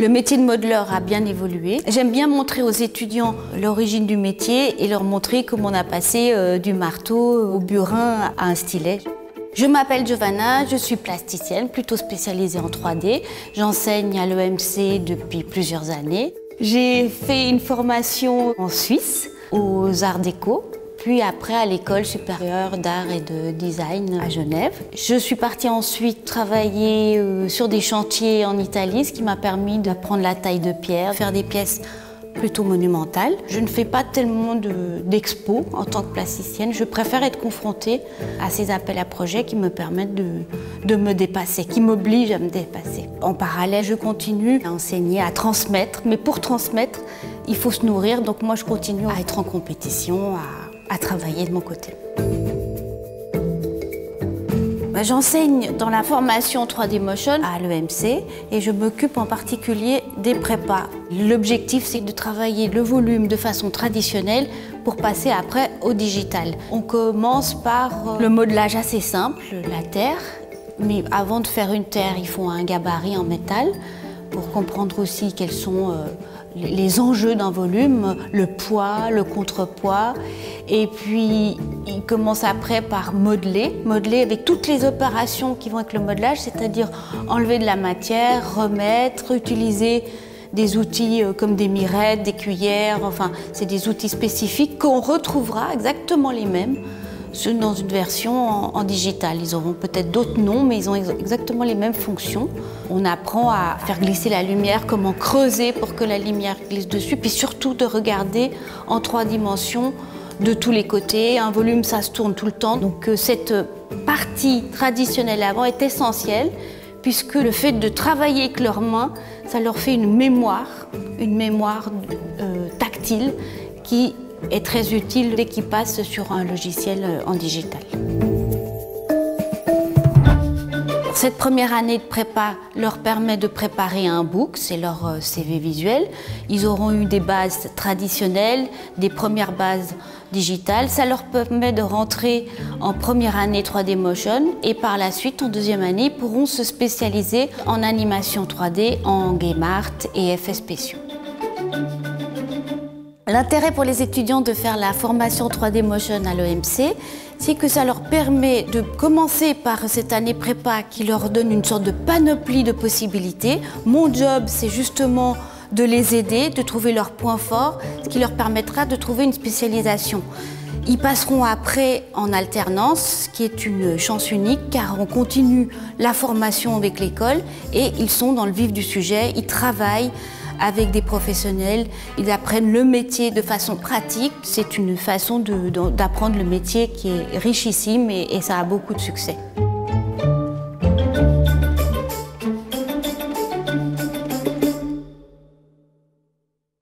Le métier de modeleur a bien évolué. J'aime bien montrer aux étudiants l'origine du métier et leur montrer comment on a passé du marteau au burin à un stylet. Je m'appelle Giovanna, je suis plasticienne, plutôt spécialisée en 3D. J'enseigne à l'EMC depuis plusieurs années. J'ai fait une formation en Suisse, aux Arts Déco, puis après à l'École supérieure d'art et de design à Genève. Je suis partie ensuite travailler sur des chantiers en Italie, ce qui m'a permis d'apprendre la taille de pierre, faire des pièces plutôt monumentales. Je ne fais pas tellement d'expos en tant que plasticienne. Je préfère être confrontée à ces appels à projets qui me permettent de me dépasser, qui m'obligent à me dépasser. En parallèle, je continue à enseigner, à transmettre. Mais pour transmettre, il faut se nourrir. Donc moi, je continue à être en compétition, à travailler de mon côté. J'enseigne dans la formation 3D Motion à l'EMC et je m'occupe en particulier des prépas. L'objectif, c'est de travailler le volume de façon traditionnelle pour passer après au digital. On commence par le modelage assez simple, la terre. Mais avant de faire une terre, il faut un gabarit en métal pour comprendre aussi quels sont les enjeux d'un volume, le poids, le contrepoids. Et puis, il commence après par modeler avec toutes les opérations qui vont avec le modelage, c'est-à-dire enlever de la matière, remettre, utiliser des outils comme des mirettes, des cuillères, enfin, c'est des outils spécifiques qu'on retrouvera exactement les mêmes dans une version en digital. Ils auront peut-être d'autres noms, mais ils ont exactement les mêmes fonctions. On apprend à faire glisser la lumière, comment creuser pour que la lumière glisse dessus, puis surtout de regarder en 3 dimensions de tous les côtés. Un volume, ça se tourne tout le temps. Donc cette partie traditionnelle avant est essentielle, puisque le fait de travailler avec leurs mains, ça leur fait une mémoire tactile qui est très utile dès qu'ils passent sur un logiciel en digital. Cette première année de prépa leur permet de préparer un book, c'est leur CV visuel. Ils auront eu des bases traditionnelles, des premières bases digitales. Ça leur permet de rentrer en première année 3D Motion et par la suite, en deuxième année, ils pourront se spécialiser en animation 3D, en game art et effets spéciaux. L'intérêt pour les étudiants de faire la formation 3D Motion à l'EMC, c'est que ça leur permet de commencer par cette année prépa qui leur donne une sorte de panoplie de possibilités. Mon job, c'est justement de les aider, de trouver leurs points forts, ce qui leur permettra de trouver une spécialisation. Ils passeront après en alternance, ce qui est une chance unique car on continue la formation avec l'école et ils sont dans le vif du sujet, ils travaillent avec des professionnels, ils apprennent le métier de façon pratique. C'est une façon d'apprendre le métier qui est richissime et ça a beaucoup de succès.